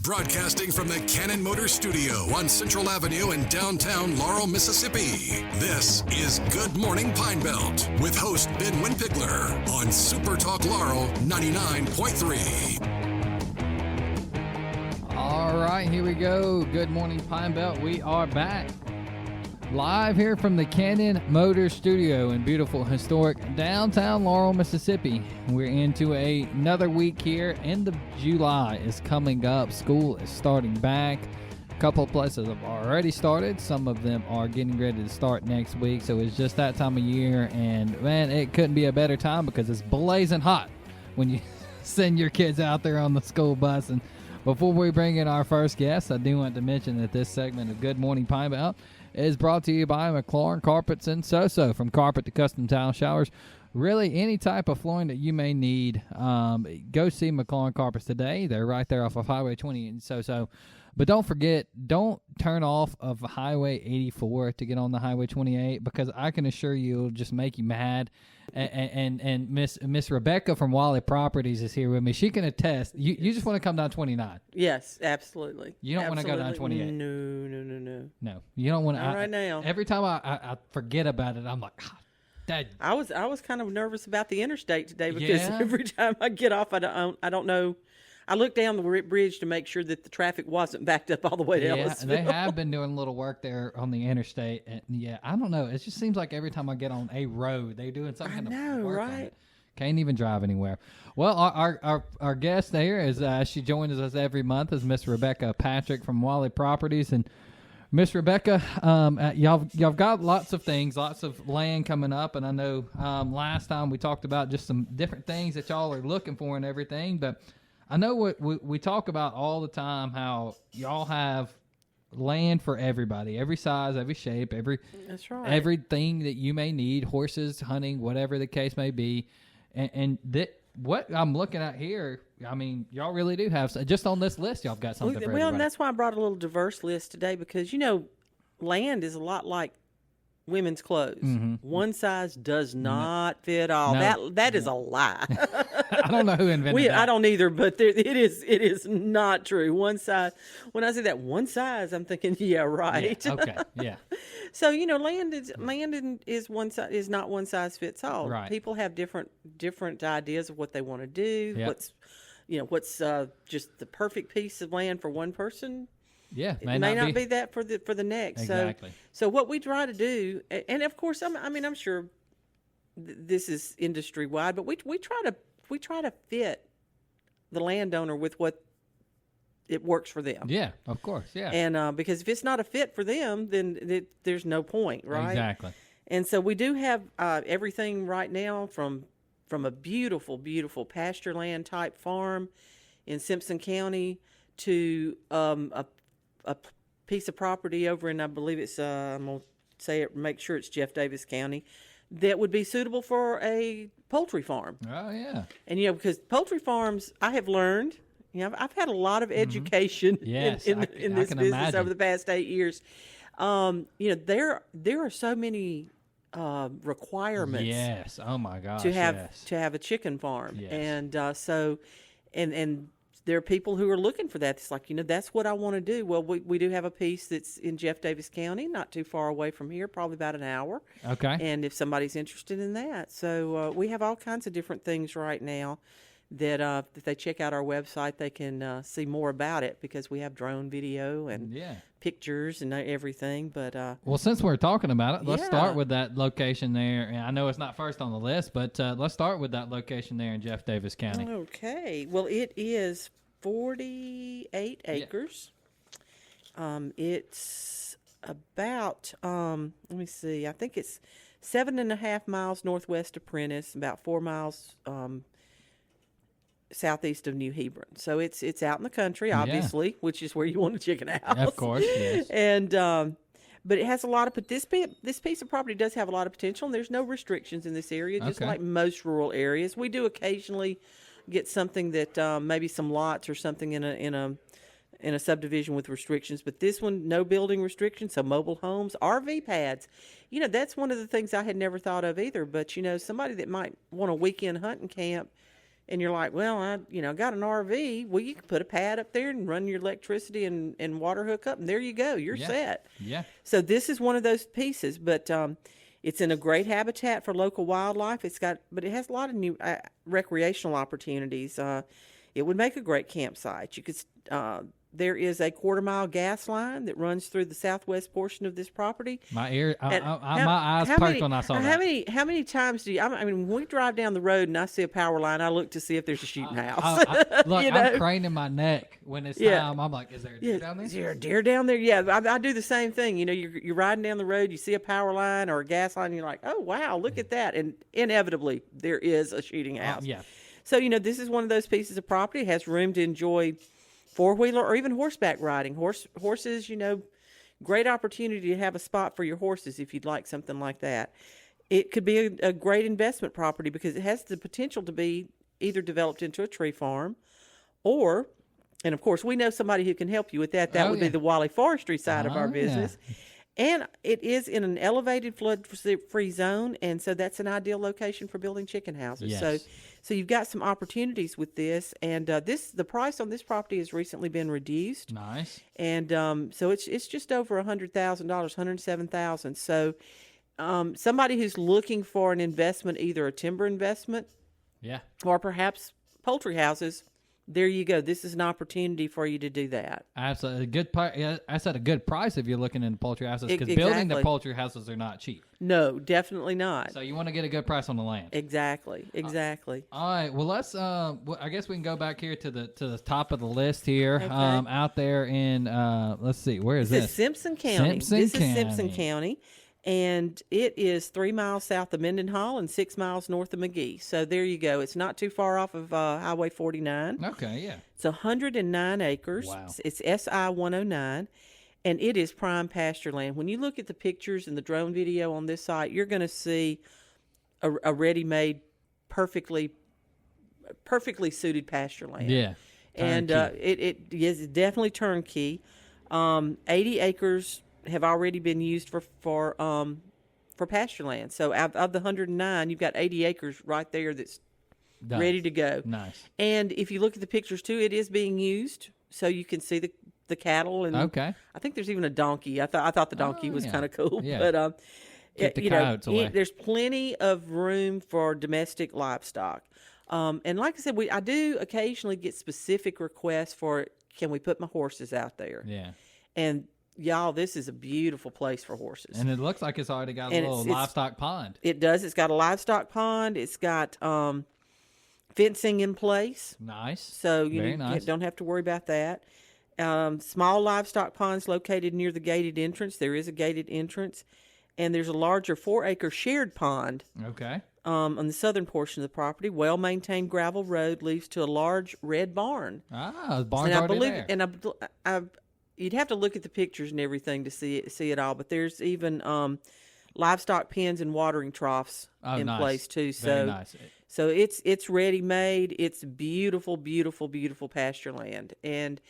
Broadcasting from the Cannon Motor Studio on Central Avenue in downtown Laurel, Mississippi. This is Good Morning Pine Belt with host Ben Winpigler on SuperTalk Laurel 99.3. All right, here we go. Good Morning Pine Belt. We are back live here from the Cannon Motor Studio in beautiful, historic downtown Laurel, Mississippi. We're into another week here. End of July is coming up. School is starting back. A couple of places have already started. Some of them are getting ready to start next week. So it's just that time of year. And, man, it couldn't be a better time because it's blazing hot when you send your kids out there on the school bus. And before we bring in our first guest, I do want to mention that this segment of Good Morning Pine Belt is brought to you by McLaurin Carpets and So-So. From carpet to custom tile showers, really any type of flooring that you may need, go see McLaurin Carpets today. They're right there off of Highway 20 in So-So. But don't forget, don't turn off of Highway 84 to get on the Highway 28 because I can assure you it'll just make you mad. And Miss Rebecca from Walley Properties is here with me. She can attest. You just want to come down 29. Yes, absolutely. You don't want to go down 28. No, you don't want to. Not right now. Every time I forget about it, I'm like, Dad. I was kind of nervous about the interstate today because every time I get off, I don't know. I look down the bridge to make sure that the traffic wasn't backed up all the way to Ellisville. They have been doing a little work there on the interstate. And I don't know. It just seems like every time I get on a road, they're doing some kind of work on it. Can't even drive anywhere. Well, our guest there is she joins us every month is Miss Rebecca Patrick from Walley Properties. And Miss Rebecca, y'all got lots of things, lots of land coming up. And I know last time we talked about just some different things that y'all are looking for and everything, but I know what we talk about all the time, how y'all have land for everybody, every size, every shape, That's right. everything that you may need, horses, hunting, whatever the case may be. And what I'm looking at here, I mean, y'all really do have, just on this list, y'all have got something for everybody. Well, and that's why I brought a little diverse list today because, land is a lot like women's clothes. Mm-hmm. One size does not fit all. No. That is a lie. I don't know who invented that. I don't either, but it is not true. One size. When I say that one size, I'm thinking, yeah, right. Yeah, okay, yeah. So land is one size is not one size fits all. Right. People have different ideas of what they want to do. Yep. What's just the perfect piece of land for one person. Yeah, it may not be that for the next. Exactly. So what we try to do, and of course, I'm sure this is industry wide, but we try to fit the landowner with what it works for them. Yeah, of course. Yeah. And because if it's not a fit for them, then there's no point, right? Exactly. And so we do have everything right now from a beautiful, beautiful pasture land type farm in Simpson County to a piece of property over in, I believe it's, I'm going to say it, make sure it's Jeff Davis County, that would be suitable for a poultry farm. Oh, yeah. And, because poultry farms, I have learned, I've had a lot of education in this business over the past 8 years. There are so many requirements. Yes. Oh, my gosh. To have a chicken farm. Yes. And and there are people who are looking for that. It's like, that's what I want to do. Well, we do have a piece that's in Jeff Davis County, not too far away from here, probably about an hour. Okay. And if somebody's interested in that. So we have all kinds of different things right now that if they check out our website, they can see more about it because we have drone video and pictures and everything. But well, since we're talking about it, let's start with that location there. And I know it's not first on the list, but let's start with that location there in Jeff Davis County. Okay. Well, it is 48 acres. It's about, let me see, I think it's 7.5 miles northwest of Prentice, about 4 miles southeast of New Hebron. So it's out in the country, obviously, which is where you want a chicken house. Of course, yes. And but it has a lot of this piece of property does have a lot of potential. And there's no restrictions in this area, just like most rural areas. We do occasionally get something that maybe some lots or something in a subdivision with restrictions, but this one, no building restrictions, so mobile homes, RV pads. That's one of the things I had never thought of either, but somebody that might want a weekend hunting camp, and you're like, well, I got an RV. Well, you can put a pad up there and run your electricity and water hookup, and there you go. You're set. Yeah. So this is one of those pieces, but it's in a great habitat for local wildlife. But it has a lot of new recreational opportunities. It would make a great campsite. You could. There is a 1/4-mile gas line that runs through the southwest portion of this property. My eyes perked when I saw that. How many times do you? I mean, when we drive down the road and I see a power line, I look to see if there's a shooting house. Look, I'm craning my neck when it's time. I'm like, is there a deer down there? Is there a deer down there? Yeah, I do the same thing. You're riding down the road, you see a power line or a gas line, and you're like, oh wow, look at that, and inevitably there is a shooting house. Yeah. So this is one of those pieces of property. It has room to enjoy four-wheeler or even horseback riding. Horses, great opportunity to have a spot for your horses if you'd like something like that. It could be a great investment property because it has the potential to be either developed into a tree farm or, and of course, we know somebody who can help you with that. That would be the Walley Forestry side of our business. Yeah. And it is in an elevated flood-free zone, and so that's an ideal location for building chicken houses. Yes. So you've got some opportunities with this, and the price on this property has recently been reduced. Nice. And so it's just over $100,000, $107,000. So somebody who's looking for an investment, either a timber investment, or perhaps poultry houses. There you go. This is an opportunity for you to do that. Absolutely. I said a good price if you're looking into poultry houses because building the poultry houses are not cheap. No, definitely not. So you want to get a good price on the land. Exactly. All right. Well, let's. I guess we can go back here to the top of the list here. Okay. Out there in let's see, where is this? This is Simpson County. This is Simpson County. And it is 3 miles south of Mendenhall and 6 miles north of McGee. So there you go. It's not too far off of Highway 49. Okay, yeah. It's 109 acres. Wow. It's SI 109, and it is prime pasture land. When you look at the pictures and the drone video on this site, you're going to see a ready-made, perfectly suited pasture land. Yeah. And it is definitely turnkey. 80 acres have already been used for pasture land. So of the 109, you've got 80 acres right there that's ready to go. Nice. And if you look at the pictures too, it is being used, so you can see the cattle and I think there's even a donkey. I thought the donkey was kind of cool. Yeah. But keep the coyotes away. There's plenty of room for domestic livestock. And like I said, I do occasionally get specific requests for, can we put my horses out there? Yeah. And y'all, this is a beautiful place for horses. And it looks like it's already got a little livestock pond. It does. It's got a livestock pond. It's got fencing in place. Nice. So you don't have to worry about that. Small livestock ponds located near the gated entrance. There is a gated entrance. And there's a larger 4-acre shared pond. Okay. On the southern portion of the property. Well-maintained gravel road leads to a large red barn. The barn's already there. And you'd have to look at the pictures and everything to see it all, but there's even livestock pens and watering troughs in place too. So, very nice. So it's ready made. It's beautiful, beautiful, beautiful pasture land, and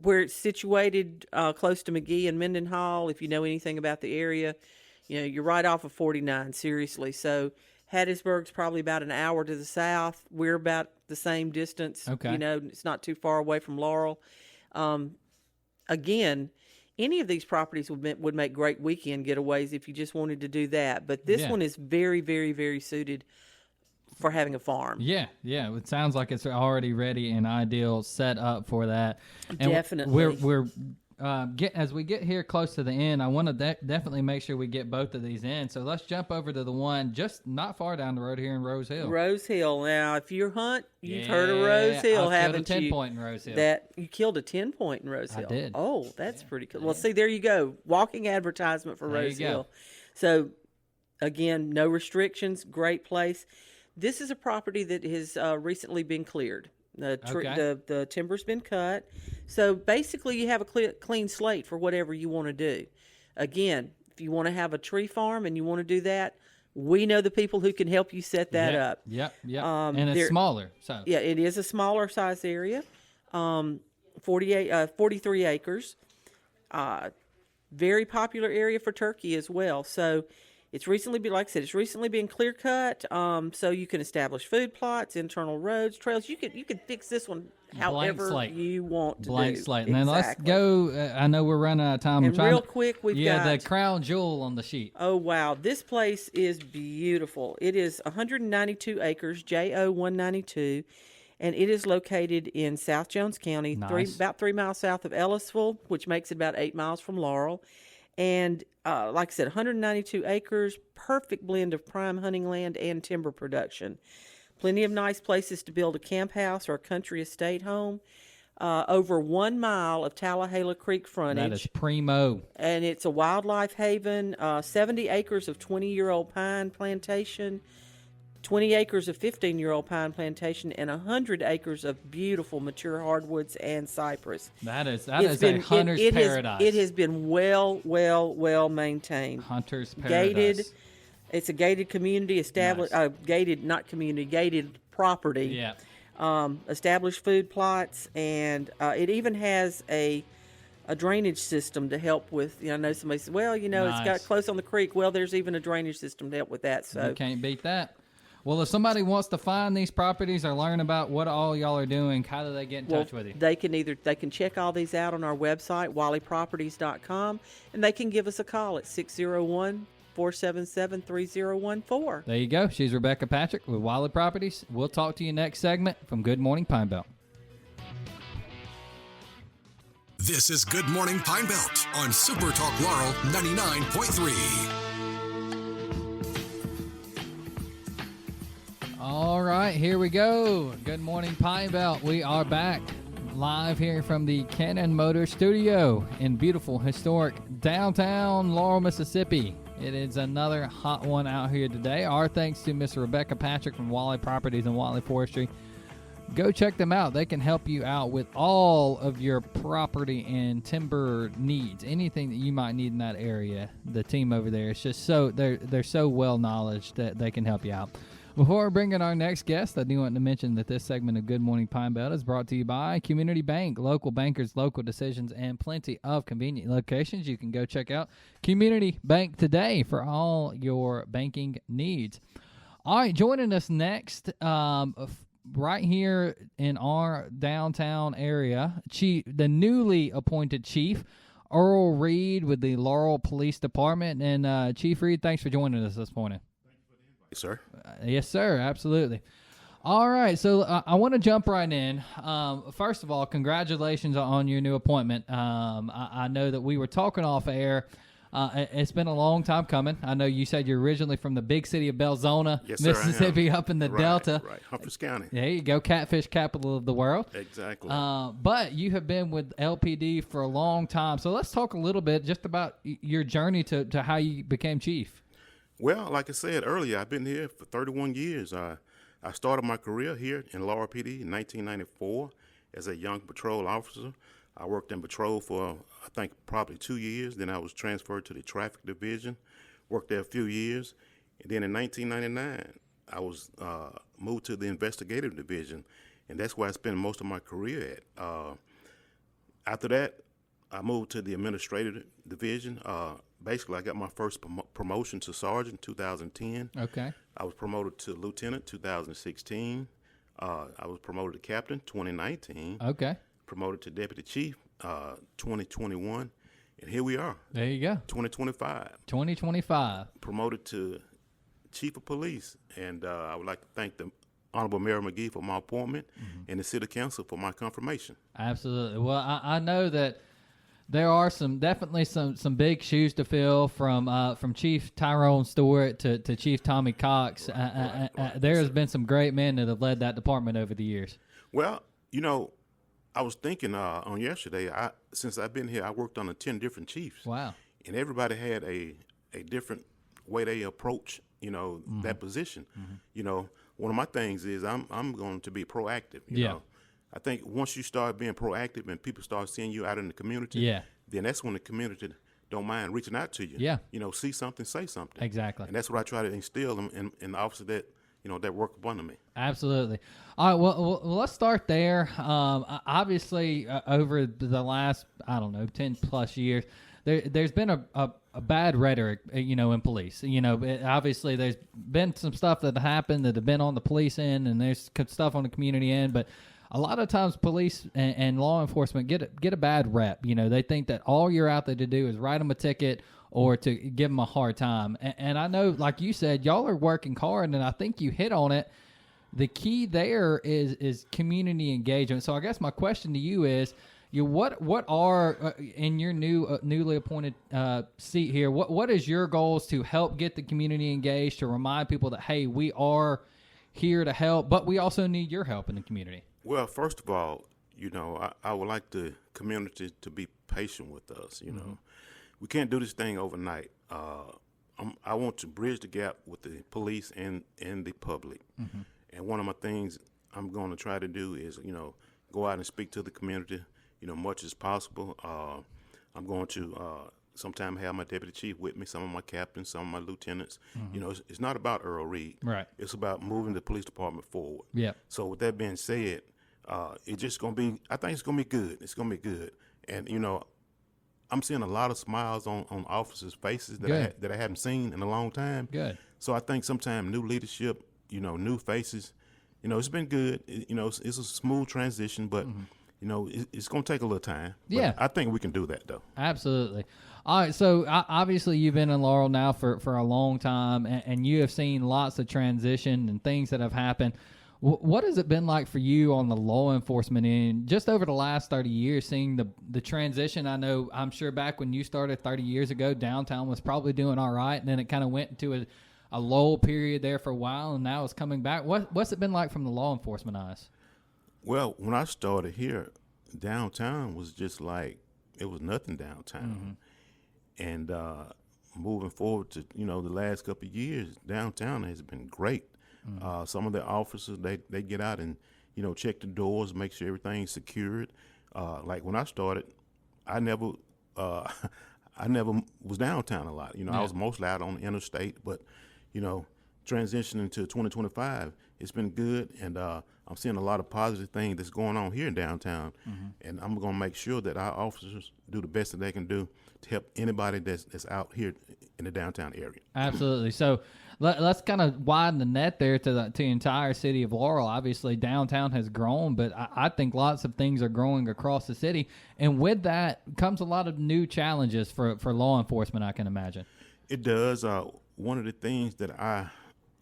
where it's situated close to McGee and Mendenhall. If you know anything about the area, you're right off of 49. Seriously, so Hattiesburg's probably about an hour to the south. We're about the same distance. Okay, it's not too far away from Laurel. Again, any of these properties would make great weekend getaways if you just wanted to do that. But this one is very, very, very suited for having a farm. Yeah. It sounds like it's already ready and ideal, set up for that. And definitely. We're as we get here close to the end, I want to definitely make sure we get both of these in. So let's jump over to the one just not far down the road here in Rose Hill. Rose Hill. Now, if you hunt, you've heard of Rose Hill, haven't you? Killed a 10-point in Rose Hill. You killed a 10-point in Rose Hill. I did. Oh, that's pretty cool. Well, see, there you go. Walking advertisement for Rose Hill. So, again, no restrictions. Great place. This is a property that has recently been cleared. The timber's been cut. So basically you have a clean slate for whatever you want to do. Again, if you want to have a tree farm and you want to do that, we know the people who can help you set that up. Yep. And it's smaller. So yeah, it is a smaller size area. 43 acres. Very popular area for turkey as well. So It's recently been, like I said, it's recently been clear cut, so you can establish food plots, internal roads, trails. You could fix this one however you want to Blank do. slate. Now let's go. I know we're running out of time. And real quick, we've got the crown jewel on the sheet. Oh wow, this place is beautiful. It is 192 acres, JO 192, and it is located in South Jones County, about 3 miles south of Ellisville, which makes it about 8 miles from Laurel. And like I said, 192 acres, perfect blend of prime hunting land and timber production. Plenty of nice places to build a camp house or a country estate home. Over 1 mile of Tallahassee Creek frontage. That is primo. And it's a wildlife haven. 70 acres of 20-year-old pine plantation, 20 acres of 15-year-old pine plantation, and 100 acres of beautiful mature hardwoods and cypress. That is a hunter's paradise. It has been well maintained. Hunter's paradise. Gated. It's a gated community, established. Nice. Gated property. Yeah. Established food plots, and it even has a drainage system to help with. I know somebody said, well, Nice. It's got close on the creek. Well, there's even a drainage system to help with that. So you can't beat that. Well, if somebody wants to find these properties or learn about what all y'all are doing, how do they get in touch with you? They can check all these out on our website, walleyproperties.com, and they can give us a call at 601-477-3014. There you go. She's Rebecca Patrick with Walley Properties. We'll talk to you next segment from Good Morning Pine Belt. This is Good Morning Pine Belt on SuperTalk Laurel 99.3. All right, here we go. Good morning, Pine Belt. We are back live here from the Cannon Motor Studio in beautiful, historic downtown Laurel, Mississippi. It is another hot one out here today. Our thanks to Miss Rebecca Patrick from Walley Properties and Walley Forestry. Go check them out. They can help you out with all of your property and timber needs. Anything that you might need in that area. The team over there is just they're so well knowledge that they can help you out. Before bringing our next guest, I do want to mention that this segment of Good Morning Pine Belt is brought to you by Community Bank, local bankers, local decisions, and plenty of convenient locations. You can go check out Community Bank today for all your banking needs. All right, joining us next, right here in our downtown area, the newly appointed chief, Earl Reed with the Laurel Police Department. And Chief Reed, thanks for joining us this morning. Sir? Yes, sir. Absolutely. All right. So I want to jump right in. First of all, congratulations on your new appointment. I know that we were talking off air. It's been a long time coming. I know you said you're originally from the big city of Belzona, yes, sir, Mississippi, up in the Delta. Right, Humphreys County. There you go, catfish capital of the world. Exactly. But you have been with LPD for a long time. So let's talk a little bit just about your journey to how you became chief. Well, like I said earlier, I've been here for 31 years. I started my career here in Laurel PD in 1994 as a young patrol officer. I worked in patrol for, I think, probably 2 years. Then I was transferred to the traffic division, worked there a few years. And then in 1999, I was moved to the investigative division, and that's where I spent most of my career at. After that, I moved to the administrative division. Basically, I got my first promotion to sergeant in 2010. Okay. I was promoted to lieutenant 2016. I was promoted to captain 2019. Okay. Promoted to deputy chief 2021. And here we are. There you go. 2025. 2025. Promoted to chief of police. And I would like to thank the Honorable Mayor McGee for my appointment and the city council for my confirmation. Absolutely. Well, I know that there are definitely some big shoes to fill from Chief Tyrone Stewart to Chief Tommy Cox. Right, there has been some great men that have led that department over the years. Well, I was thinking on yesterday, since I've been here, I worked on 10 different chiefs. Wow. And everybody had a different way they approach, that position. One of my things is I'm going to be proactive, you know. I think once you start being proactive and people start seeing you out in the community, then that's when the community don't mind reaching out to you. Yeah. See something, say something. Exactly. And that's what I try to instill in the officer that, that work under me. Absolutely. All right. Well, let's start there. Obviously, over the last, 10 plus years, there's been a bad rhetoric, in police. Obviously, there's been some stuff that happened that have been on the police end, and there's stuff on the community end. But a lot of times, police and law enforcement get a bad rep. They think that all you're out there to do is write them a ticket or to give them a hard time. And I know, like you said, y'all are working hard, and I think you hit on it. The key there is community engagement. So I guess my question to you is, what are in your newly appointed seat here? What is your goals to help get the community engaged, to remind people that, hey, we are here to help, but we also need your help in the community? Well, first of all, I would like the community to be patient with us. We can't do this thing overnight. I want to bridge the gap with the police and the public. Mm-hmm. And one of my things I'm going to try to do is, go out and speak to the community, much as possible. I'm going to sometime have my deputy chief with me, some of my captains, some of my lieutenants. Mm-hmm. It's not about Earl Reed. Right. It's about moving the police department forward. Yeah. So with that being said, it's just going to be, I think it's going to be good. It's going to be good. And, I'm seeing a lot of smiles on officers' faces that I haven't seen in a long time. Good. So I think sometimes new leadership, new faces, it's been good. It's a smooth transition, but, it's going to take a little time. Yeah. I think we can do that, though. Absolutely. All right. So obviously you've been in Laurel now for a long time, and you have seen lots of transition and things that have happened. What has it been like for you on the law enforcement end, just over the last 30 years, seeing the transition? I'm sure back when you started 30 years ago, downtown was probably doing all right, and then it kind of went into a lull period there for a while, and now it's coming back. What's it been like from the law enforcement eyes? Well, when I started here, downtown was just like, it was nothing downtown. Mm-hmm. And moving forward to, the last couple of years, downtown has been great. Mm-hmm. Some of the officers, they get out and, check the doors, make sure everything's secured. Like when I started, I never was downtown a lot. I was mostly out on the interstate, but, transitioning to 2025, it's been good. And I'm seeing a lot of positive things that's going on here in downtown. Mm-hmm. And I'm going to make sure that our officers do the best that they can do to help anybody that's out here in the downtown area. Absolutely. So let's kind of widen the net there to the entire city of Laurel. Obviously, downtown has grown, but I think lots of things are growing across the city. And with that comes a lot of new challenges for law enforcement, I can imagine. It does. One of the things that I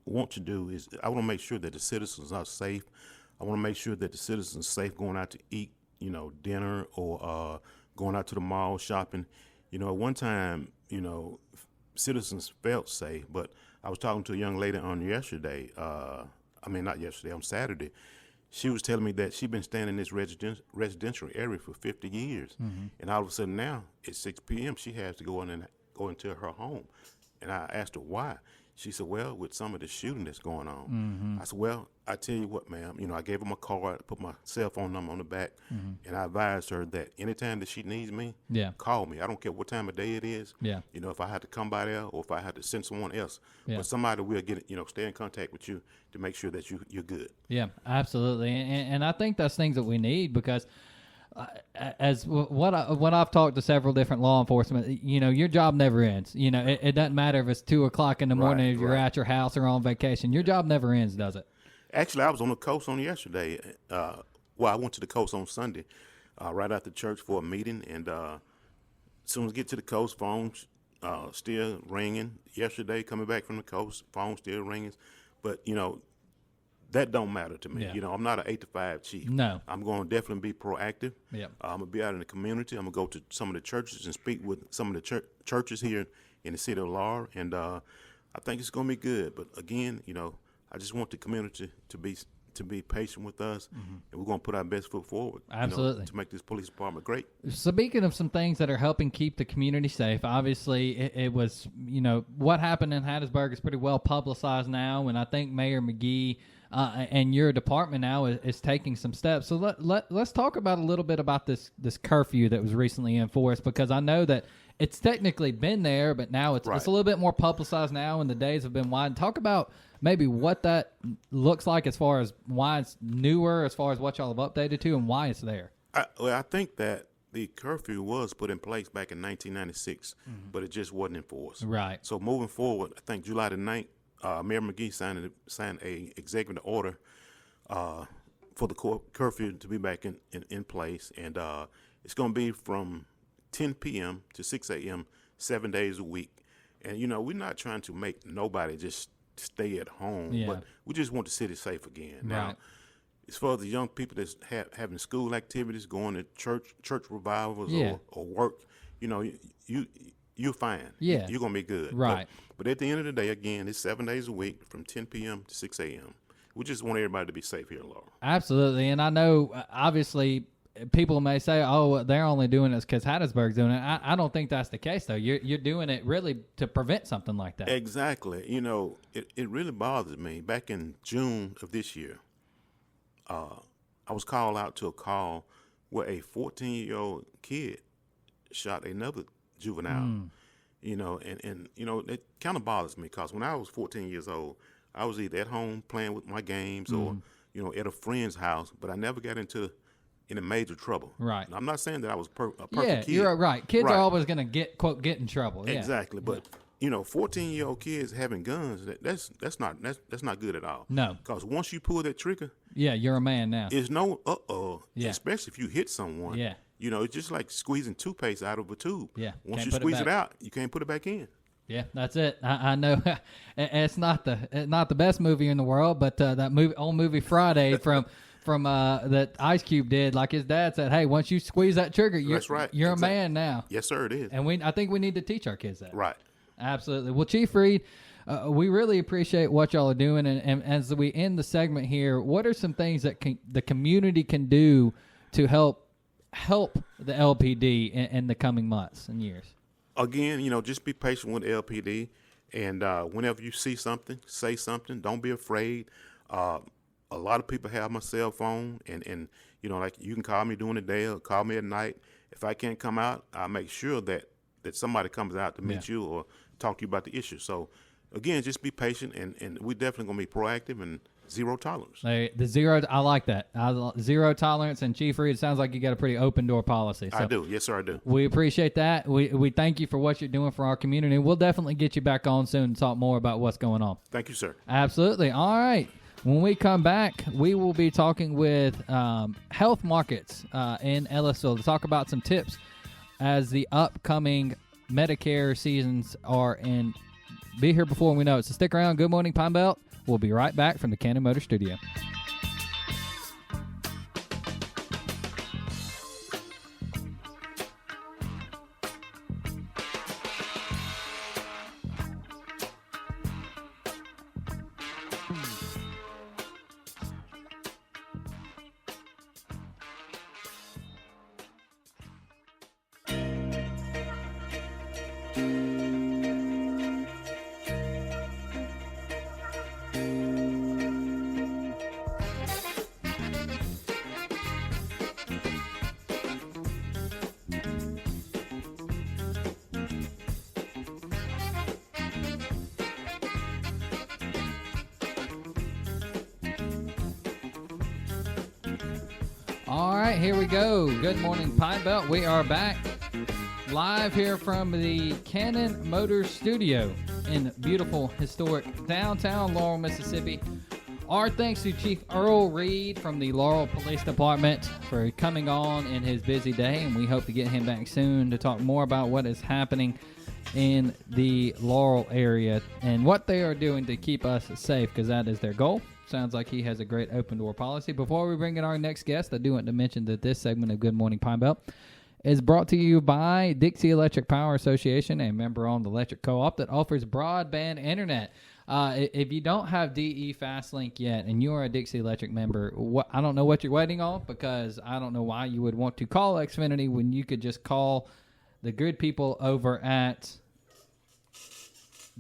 want to do is I want to make sure that the citizens are safe. I want to make sure that the citizens are safe going out to eat, dinner or going out to the mall shopping. At one time, citizens felt safe, but I was talking to a young lady on on Saturday. She was telling me that she'd been staying in this residential area for 50 years. Mm-hmm. And all of a sudden now, at 6 p.m., she has to go into her home. And I asked her why. She said, well, with some of the shooting that's going on. Mm-hmm. I said, well, I tell you what, ma'am, I gave her my card, put my cell phone number on the back, mm-hmm. and I advised her that anytime that she needs me, call me. I don't care what time of day it is. Yeah. If I had to come by there or if I had to send someone else. Yeah. But somebody will get stay in contact with you to make sure that you're good. Yeah, absolutely. And I think that's things that we need because as what I've talked to several different law enforcement, your job never ends. It doesn't matter if it's 2:00 in the morning, if you're at your house or on vacation. Your job never ends, does it? Actually, I was on the coast on yesterday. I went to the coast on Sunday, right after church for a meeting, and as soon as I get to the coast, phones still ringing. Yesterday, coming back from the coast, phone still ringing, but that don't matter to me. Yeah. I'm not an 8 to 5 chief. No. I'm going to definitely be proactive. Yep. I'm going to be out in the community. I'm going to go to some of the churches and speak with some of the churches here in the city of Laurel, and I think it's going to be good. But again, I just want the community to be patient with us, mm-hmm. and we're going to put our best foot forward. Absolutely. To make this police department great. Speaking of some things that are helping keep the community safe, obviously it was, what happened in Hattiesburg is pretty well publicized now, and I think Mayor McGee and your department now is taking some steps. So let's talk about a little bit about this curfew that was recently enforced, because I know that it's technically been there, but now it's a little bit more publicized now, and the days have been widened. Talk about maybe what that looks like as far as why it's newer, as far as what y'all have updated to, and why it's there. I think that the curfew was put in place back in 1996, but it just wasn't enforced. Right. So moving forward, I think July the 9th, Mayor McGee signed a executive order for the curfew to be back in place, and it's going to be from 10 p.m. to 6 a.m. 7 days a week. And, we're not trying to make nobody just stay at home, but we just want the city safe again. Now, as far as the young people that's having school activities, going to church revivals or work, you're fine. Yeah. You're going to be good. Right. But at the end of the day, again, it's 7 days a week from 10 p.m. to 6 a.m. We just want everybody to be safe here in Laurel. Absolutely. And I know, obviously, people may say, oh, they're only doing this because Hattiesburg's doing it. I don't think that's the case, though. You're doing it really to prevent something like that. Exactly. It really bothers me. Back in June of this year, I was called out to a call where a 14-year-old kid shot another juvenile. And it kind of bothers me, because when I was 14 years old, I was either at home playing with my games or, at a friend's house, but I never got into any major trouble. Right. Now, I'm not saying that I was a perfect kid. Yeah, you're right. Kids are always going to get in trouble. Yeah. Exactly. But 14-year-old kids having guns, that's not good at all. No. Because once you pull that trigger, you're a man now. It's no especially if you hit someone. Yeah. It's just like squeezing toothpaste out of a tube. Yeah. Once you squeeze it out, you can't put it back in. Yeah, that's it. I know it's not the best movie in the world, but that old movie Friday from that Ice Cube did, like his dad said, hey, once you squeeze that trigger, that's right. You're a man now. Yes, sir, it is. And I think we need to teach our kids that. Right. Absolutely. Well, Chief Reed, we really appreciate what y'all are doing. And as we end the segment here, what are some things that the community can do to help the LPD in the coming months and years? Again, just be patient with the LPD. And whenever you see something, say something. Don't be afraid. A lot of people have my cell phone. And like you can call me during the day or call me at night. If I can't come out, I'll make sure that somebody comes out to meet you or talk to you about the issue. So, again, just be patient, and we're definitely going to be proactive and zero tolerance. I like that. Zero tolerance, and Chief Reed, it sounds like you got a pretty open door policy. So I do. Yes, sir, I do. We appreciate that. We thank you for what you're doing for our community. We'll definitely get you back on soon and talk more about what's going on. Thank you, sir. Absolutely. All right. When we come back, we will be talking with HealthMarkets in Ellisville to talk about some tips as the upcoming Medicare seasons are in. Be here before we know it. So stick around. Good morning, Pine Belt. We'll be right back from the Cannon Motor Studio. All right, here we go. Good morning, Pine Belt. We are back live here from the Cannon Motors Studio in beautiful, historic downtown Laurel, Mississippi. Our thanks to Chief Earl Reed from the Laurel Police Department for coming on in his busy day, and we hope to get him back soon to talk more about what is happening in the Laurel area and what they are doing to keep us safe, because that is their goal. Sounds like he has a great open door policy. Before we bring in our next guest, I do want to mention that this segment of Good Morning Pine Belt is brought to you by Dixie Electric Power Association, a member-owned electric co-op that offers broadband internet. If you don't have DE FastLink yet and you're a Dixie Electric member, I don't know what you're waiting on, because I don't know why you would want to call Xfinity when you could just call the good people over at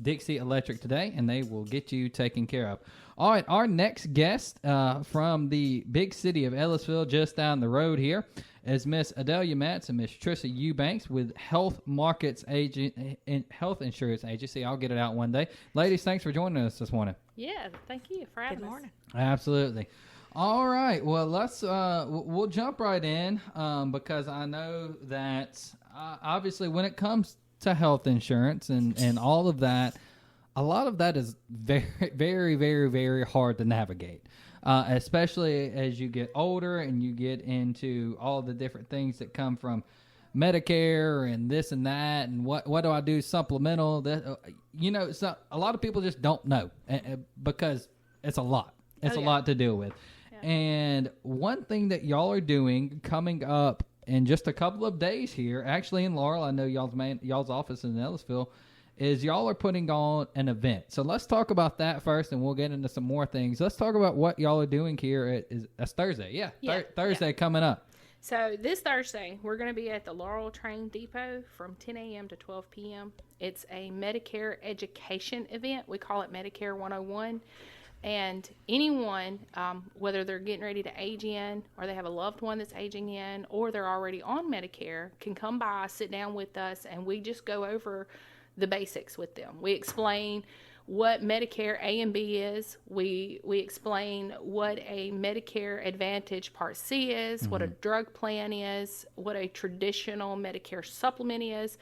Dixie Electric today, and they will get you taken care of. All right, our next guest from the big city of Ellisville, just down the road here, is Miss Adellia Metz and Miss Tricia Eubanks with HealthMarkets Health Insurance Agency. I'll get it out one day. Ladies, thanks for joining us this morning. Yeah, thank you for having us. Good morning. Absolutely. All right. Well, let's we'll jump right in because I know that obviously when it comes to health insurance and all of that, a lot of that is very, very, very, very hard to navigate, especially as you get older and you get into all the different things that come from Medicare and this and that, and what do I do supplemental? That so a lot of people just don't know because it's a lot. It's a lot to deal with. Yeah. And one thing that y'all are doing coming up in just a couple of days here, actually in Laurel, I know y'all's office in Ellisville, is y'all are putting on an event. So let's talk about that first, and we'll get into some more things. Let's talk about what y'all are doing here. That's Thursday. Yeah. Thursday coming up. So this Thursday, we're going to be at the Laurel Train Depot from 10 a.m. to 12 p.m. It's a Medicare education event. We call it Medicare 101. And anyone, whether they're getting ready to age in, or they have a loved one that's aging in, or they're already on Medicare, can come by, sit down with us, and we just go over the basics with them. We explain what Medicare A and B is. We explain what a Medicare Advantage Part C is, what a drug plan is, what a traditional Medicare supplement is.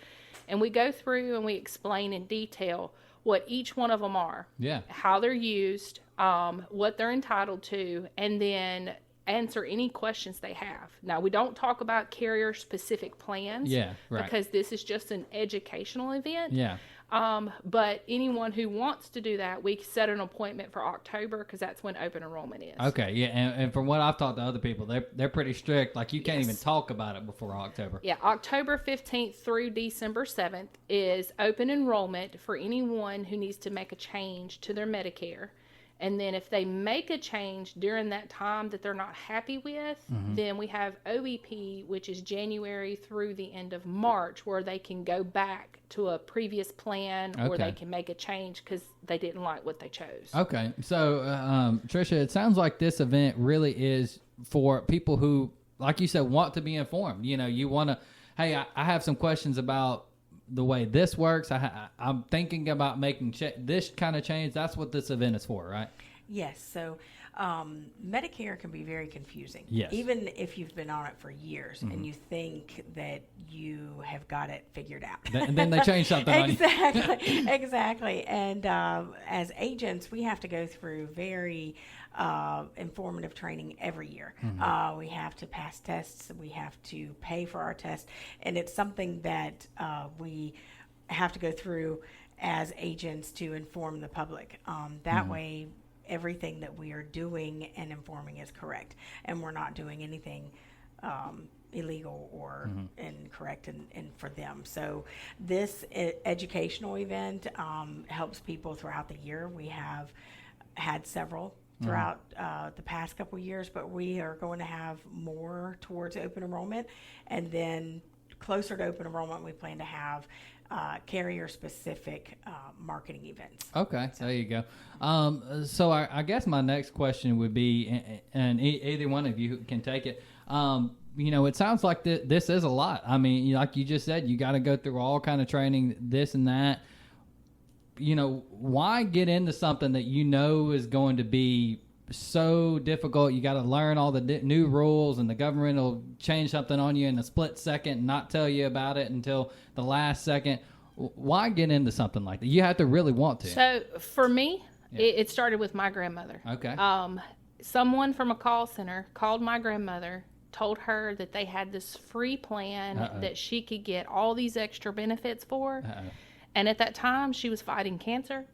And we go through and we explain in detail what each one of them are, how they're used, what they're entitled to, and then answer any questions they have. Now, we don't talk about carrier-specific plans because this is just an educational event. But anyone who wants to do that, we set an appointment for October because that's when open enrollment is. Okay, yeah, and from what I've talked to other people, they're pretty strict. Like, you can't even talk about it before October. Yeah, October 15th through December 7th is open enrollment for anyone who needs to make a change to their Medicare. And then if they make a change during that time that they're not happy with, then we have OEP, which is January through the end of March, where they can go back to a previous plan or they can make a change because they didn't like what they chose. Okay. So, Tricia, it sounds like this event really is for people who, like you said, want to be informed. You want to, hey, I have some questions about the way this works. I'm thinking about making this kind of change. That's what this event is for, right? Yes. So Medicare can be very confusing. Yes. Even if you've been on it for years and you think that you have got it figured out. And then they change something on you. Exactly. And as agents, we have to go through very informative training every year. We have to pass tests. We have to pay for our tests. And it's something that we have to go through as agents to inform the public. That way, everything that we are doing and informing is correct. And we're not doing anything illegal or incorrect and for them. So this educational event helps people throughout the year. We have had several throughout the past couple of years, but we are going to have more towards open enrollment. And then closer to open enrollment, we plan to have carrier-specific marketing events. Okay, so there you go. So I guess my next question would be, and either one of you can take it, it sounds like this is a lot. I mean, like you just said, you got to go through all kind of training, this and that. Why get into something that is going to be so difficult? You got to learn all the new rules, and the government will change something on you in a split second and not tell you about it until the last second. Why get into something like that? You have to really want to. So for me, it started with my grandmother. Okay. Someone from a call center called my grandmother, told her that they had this free plan that she could get all these extra benefits for. And at that time, she was fighting cancer.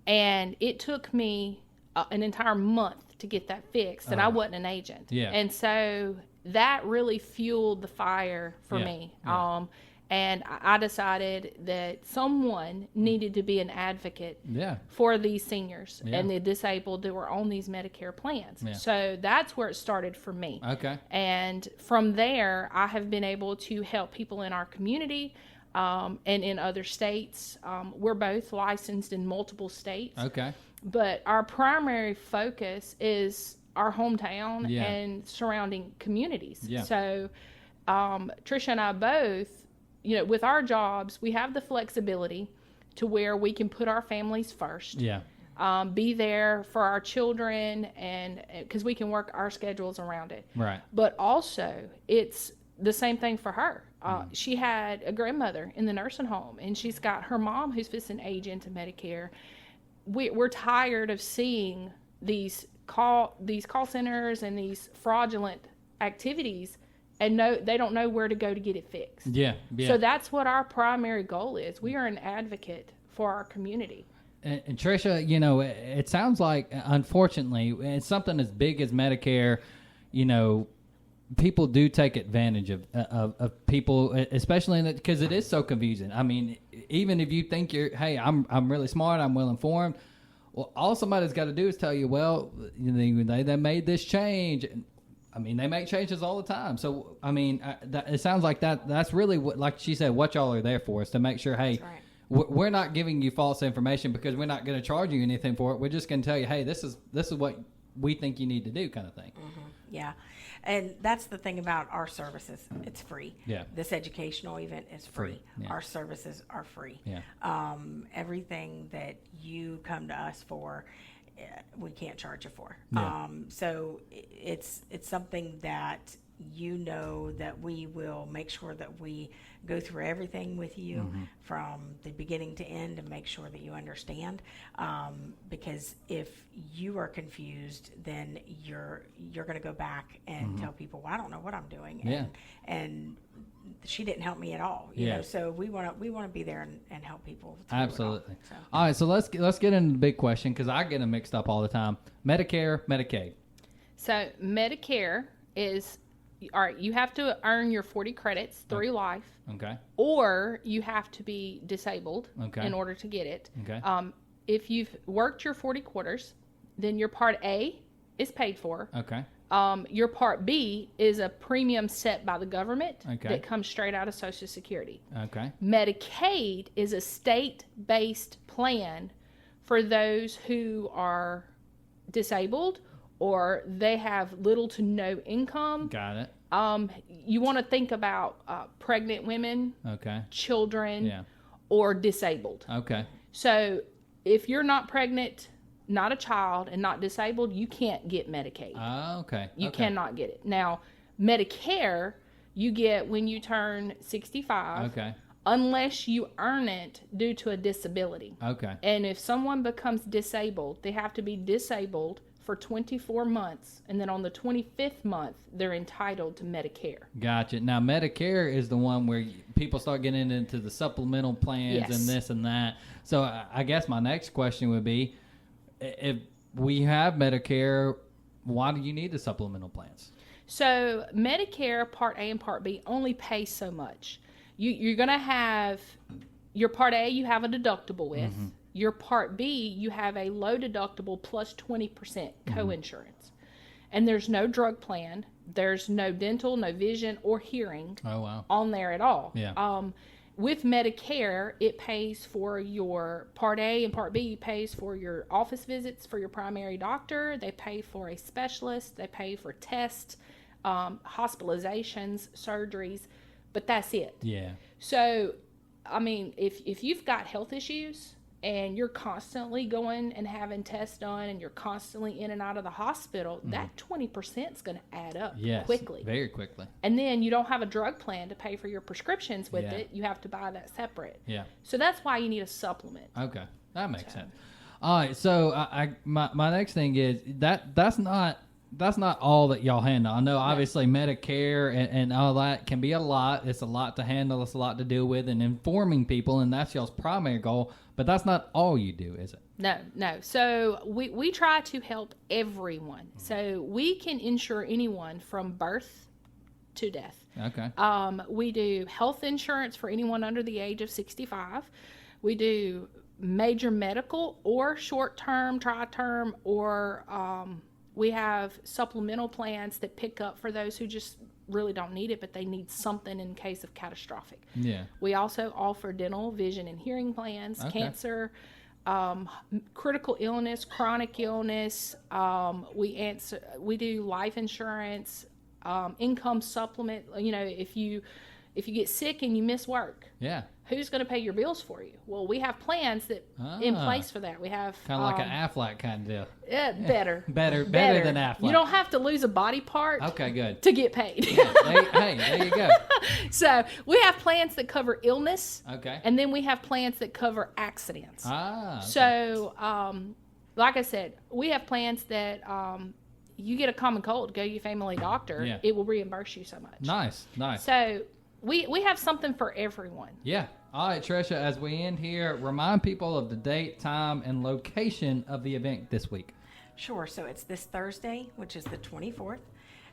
And it took me an entire month to get that fixed, and I wasn't an agent. And so that really fueled the fire for me. And I decided that someone needed to be an advocate for these seniors and the disabled that were on these Medicare plans. So that's where it started for me. Okay. And from there, I have been able to help people in our community. and in other states. We're both licensed in multiple states. Okay. But our primary focus is our hometown and surrounding communities. Yeah. So Tricia and I both, with our jobs, we have the flexibility to where we can put our families first. Yeah. Be there for our children, and because we can work our schedules around it. Right. But also, it's the same thing for her. She had a grandmother in the nursing home, and she's got her mom who's fixing to age into Medicare. We're tired of seeing these call centers and these fraudulent activities, and they don't know where to go to get it fixed. Yeah. So that's what our primary goal is. We are an advocate for our community. And Tricia, it sounds like, unfortunately, it's something as big as Medicare, people do take advantage of people, especially because it is so confusing. I mean, even if you think I'm really smart, I'm well informed, well, all somebody's got to do is tell you, well, they made this change. I mean, they make changes all the time. So, I mean, it sounds like that's really what, like she said, what y'all are there for, is to make sure, hey, we're not giving you false information because we're not going to charge you anything for it. We're just going to tell you, hey, this is what we think you need to do, kind of thing. Mm-hmm. Yeah. And that's the thing about our services. It's free. Yeah. This educational event is free. Yeah. Our services are free. Yeah. Everything that you come to us for, we can't charge you for. Yeah. So it's something that that we will make sure that we go through everything with you from the beginning to end and make sure that you understand. Because if you are confused, then you're going to go back and tell people, well, I don't know what I'm doing. And she didn't help me at all. You know, so we want to be there and help people. Absolutely. So. All right. So let's get into the big question, because I get them mixed up all the time. Medicare, Medicaid. So Medicare is, all right, you have to earn your 40 credits through life. Okay. Or you have to be disabled in order to get it. Okay. If you've worked your 40 quarters, then your Part A is paid for. Okay. Your Part B is a premium set by the government Okay. that comes straight out of Social Security. Okay. Medicaid is a state-based plan for those who are disabled or they have little to no income. Got it. You want to think about pregnant women, Okay. children, or disabled. Okay. So if you're not pregnant, not a child, and not disabled, you can't get Medicaid. Okay. You Okay. cannot get it. Now, Medicare, you get when you turn 65, Okay. unless you earn it due to a disability. Okay. And if someone becomes disabled, they have to be disabled for 24 months, and then on the 25th month, they're entitled to Medicare. Gotcha. Now, Medicare is the one where people start getting into the supplemental plans and this and that. So I guess my next question would be, if we have Medicare, why do you need the supplemental plans? So Medicare Part A and Part B only pay so much. You're going to have your Part A, you have a deductible with. Your Part B, you have a low deductible plus 20% co-insurance. And there's no drug plan. There's no dental, no vision, or hearing on there at all. Yeah. With Medicare, it pays for your Part A and Part B pays for your office visits for your primary doctor. They pay for a specialist. They pay for tests, hospitalizations, surgeries, but that's it. Yeah. So, I mean, if you've got health issues and you're constantly going and having tests done and you're constantly in and out of the hospital, that 20% is going to add up quickly. Very quickly. And then you don't have a drug plan to pay for your prescriptions with it. You have to buy that separate. Yeah. So that's why you need a supplement. Okay. That makes sense. All right. So my next thing is that's not all that y'all handle. I know obviously Medicare and all that can be a lot. It's a lot to handle. It's a lot to deal with, and informing people, and that's y'all's primary goal. But that's not all you do, is it? No. So we try to help everyone. So we can insure anyone from birth to death. Okay. We do health insurance for anyone under the age of 65. We do major medical or short-term, tri-term, or we have supplemental plans that pick up for those who just really don't need it, but they need something in case of catastrophic. Yeah. We also offer dental, vision, and hearing plans, cancer, critical illness, chronic illness. We do life insurance, income supplement. You know, if you get sick and you miss work, who's going to pay your bills for you? Well, we have plans that in place for that. We have kind of like an Aflac kind of deal. Better than Aflac. You don't have to lose a body part. Okay, good. To get paid. There you go. So we have plans that cover illness. Okay. And then we have plans that cover accidents. Okay. So, like I said, we have plans that you get a common cold, go to your family doctor. Yeah. It will reimburse you so much. Nice. So we have something for everyone. Yeah. All right, Tricia, as we end here, remind people of the date, time, and location of the event this week. Sure. So it's this Thursday, which is the 24th,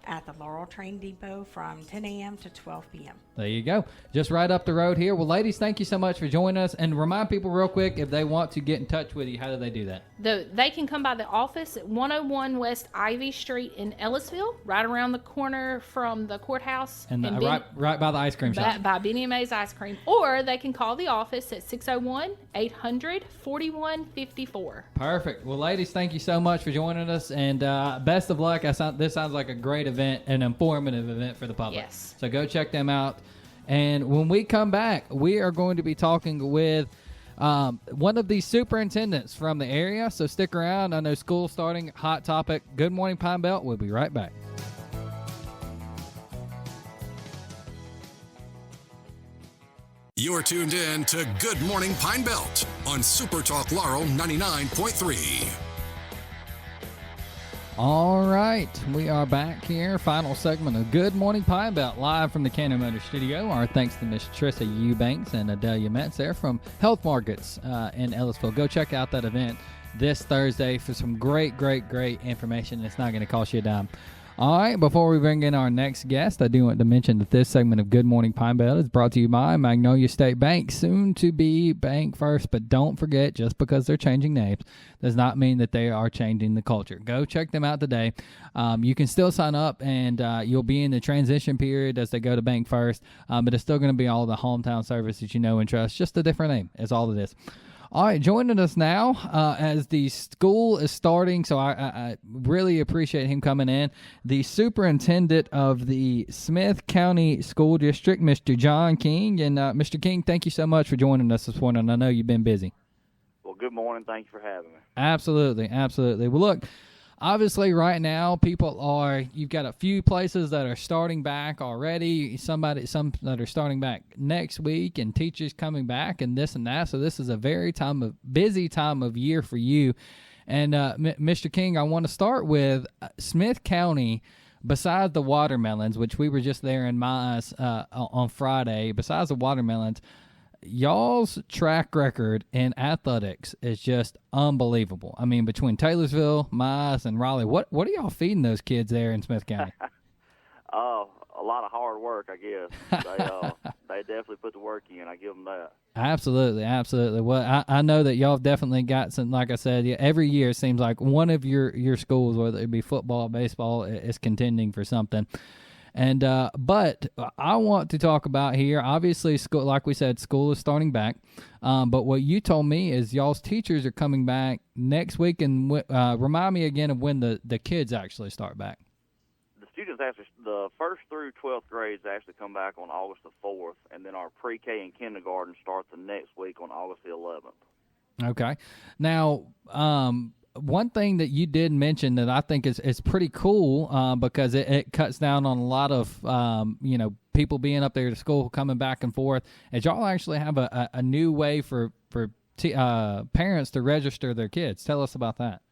at the Laurel Train Depot from 10 a.m. to 12 p.m. There you go. Just right up the road here. Well, ladies, thank you so much for joining us. And remind people real quick, if they want to get in touch with you, how do they do that? They can come by the office at 101 West Ivy Street in Ellisville, right around the corner from the courthouse. And right by the ice cream shop. By Benny and May's Ice Cream. Or they can call the office at 601-800-4154. Perfect. Well, ladies, thank you so much for joining us. And best of luck. This sounds like a great event, an informative event for the public. Yes. So go check them out. And when we come back, we are going to be talking with one of the superintendents from the area. So stick around. I know school's starting. Hot topic. Good morning, Pine Belt. We'll be right back. You're tuned in to Good Morning Pine Belt on SuperTalk Laurel 99.3. All right, we are back here. Final segment of Good Morning Pine Belt, live from the Cannon Motor Studio. Our thanks to Miss Tricia Eubanks and Adellia Metz there from HealthMarkets in Ellisville. Go check out that event this Thursday for some great information. It's not going to cost you a dime. All right, before we bring in our next guest, I do want to mention that this segment of Good Morning Pine Belt is brought to you by Magnolia State Bank, soon to be Bank First. But don't forget, just because they're changing names does not mean that they are changing the culture. Go check them out today. You can still sign up, and you'll be in the transition period as they go to Bank First, but it's still going to be all the hometown services you know and trust, just a different name is all it is. All right, joining us now as the school is starting, so I really appreciate him coming in, the superintendent of the Smith County School District, Mr. John King. And Mr. King, thank you so much for joining us this morning. I know you've been busy. Well, good morning. Thank you for having me. Absolutely. Well, look, obviously right now you've got a few places that are starting back already, some that are starting back next week, and teachers coming back and this and that. So this is a very busy time of year for you. And Mr. King, I want to start with Smith County. Besides the watermelons, which we were just there in Mize on Friday, besides the watermelons, y'all's track record in athletics is just unbelievable. I mean, between Taylorsville, Mize, and Raleigh, what are y'all feeding those kids there in Smith County? A lot of hard work, I guess. They definitely put the work in. I give them that. Absolutely. Well, I know that y'all have definitely got some, like I said, every year it seems like one of your schools, whether it be football, baseball, is contending for something. And but I want to talk about here, obviously, school, like we said, school is starting back. But what you told me is y'all's teachers are coming back next week. And remind me again of when the kids actually start back. The students, the 1st through 12th grades actually come back on August the 4th. And then our pre-K and kindergarten start the next week on August the 11th. Okay. Now, one thing that you did mention that I think is pretty cool because it cuts down on a lot of people being up there to school, coming back and forth, is y'all actually have a new way for parents to register their kids. Tell us about that.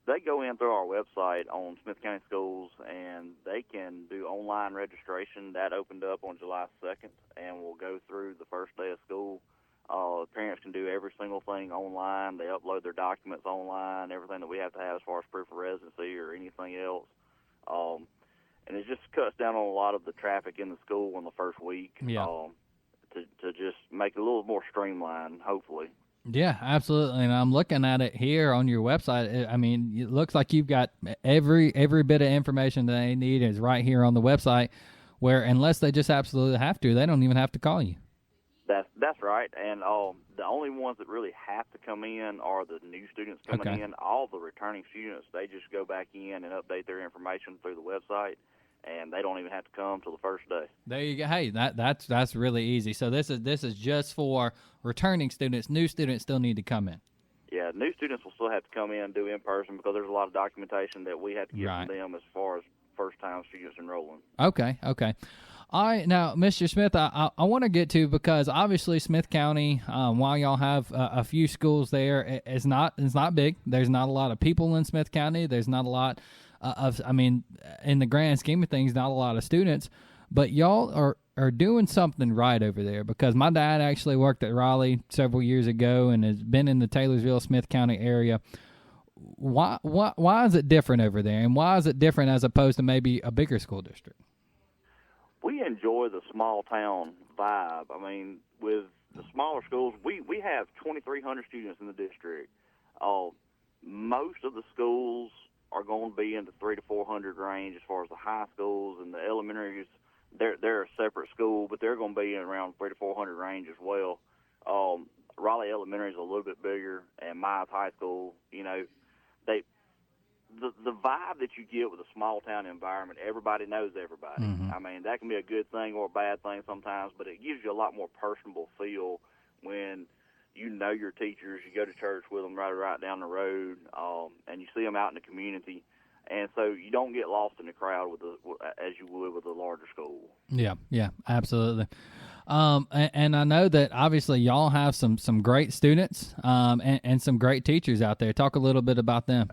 They go in through our website on Smith County Schools, and they can do online registration. That opened up on July 2nd, and will go through the first day of school. Parents can do every single thing online. They upload their documents online, everything that we have to have as far as proof of residency or anything else. And it just cuts down on a lot of the traffic in the school in the first week to just make it a little more streamlined, hopefully. Yeah, absolutely. And I'm looking at it here on your website. I mean, it looks like you've got every bit of information that they need is right here on the website. where unless they just absolutely have to, they don't even have to call you. That's right, and the only ones that really have to come in are the new students coming in. All the returning students, they just go back in and update their information through the website, and they don't even have to come till the first day. There you go. Hey, that's really easy. So this is just for returning students. New students still need to come in. Yeah, new students will still have to come in and do in person because there's a lot of documentation that we have to get from them as far as first-time students enrolling. Okay. All right, now, Mr. Smith, I want to get to, because obviously Smith County, while y'all have a few schools there, it's not big. There's not a lot of people in Smith County. There's not a lot in the grand scheme of things, not a lot of students. But y'all are doing something right over there, because my dad actually worked at Raleigh several years ago and has been in the Taylorsville, Smith County area. Why is it different over there, and why is it different as opposed to maybe a bigger school district? We enjoy the small town vibe. I mean, with the smaller schools, we have 2,300 students in the district. Most of the schools are going to be in the 300 to 400 range as far as the high schools, and the elementaries. They're a separate school, but they're going to be in around 300 to 400 range as well. Raleigh Elementary is a little bit bigger, and Miles High School, the vibe that you get with a small town environment, everybody knows everybody. Mm-hmm. I mean, that can be a good thing or a bad thing sometimes, but it gives you a lot more personable feel when you know your teachers, you go to church with them right down the road, and you see them out in the community. And so you don't get lost in the crowd as you would with a larger school. Yeah, absolutely. And I know that obviously y'all have some great students and some great teachers out there. Talk a little bit about them.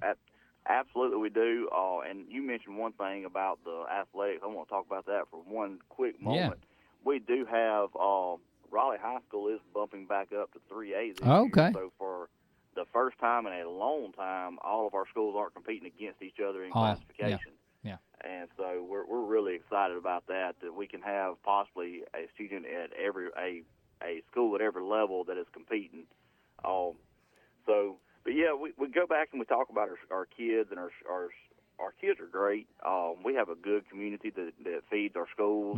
Absolutely, we do. And you mentioned one thing about the athletics. I want to talk about that for one quick moment. Yeah. We do have Raleigh High School is bumping back up to 3A this okay. year. So for the first time in a long time, all of our schools aren't competing against each other in classification. Yeah. And so we're really excited about that we can have possibly a student at a school at every level that is competing. But yeah, we go back and we talk about our kids, and our kids are great. We have a good community that feeds our schools,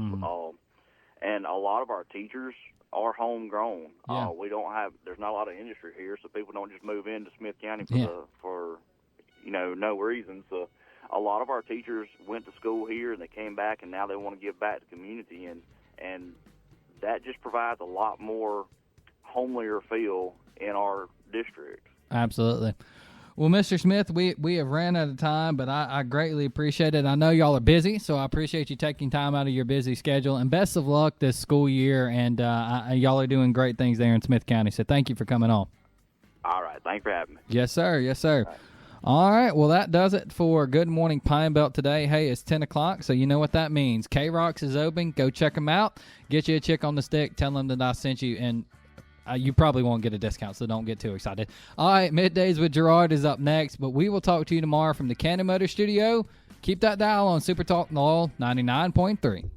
and a lot of our teachers are homegrown. Yeah. There's not a lot of industry here, so people don't just move into Smith County for no reason. So a lot of our teachers went to school here and they came back, and now they want to give back to the community, and that just provides a lot more homelier feel in our district. Absolutely. Well, Mr. Smith, we have ran out of time, but I greatly appreciate it. I know y'all are busy, so I appreciate you taking time out of your busy schedule. And best of luck this school year, and y'all are doing great things there in Smith County. So thank you for coming on. All right. Thanks for having me. Yes, sir. All right. Well, that does it for Good Morning Pine Belt today. Hey, it's 10 o'clock, so you know what that means. K-Rocks is open. Go check them out. Get you a chick on the stick. Tell them that I sent you, and you probably won't get a discount, so don't get too excited. All right, Middays with Gerard is up next, but we will talk to you tomorrow from the Cannon Motor Studio. Keep that dial on SuperTalk Laurel 99.3.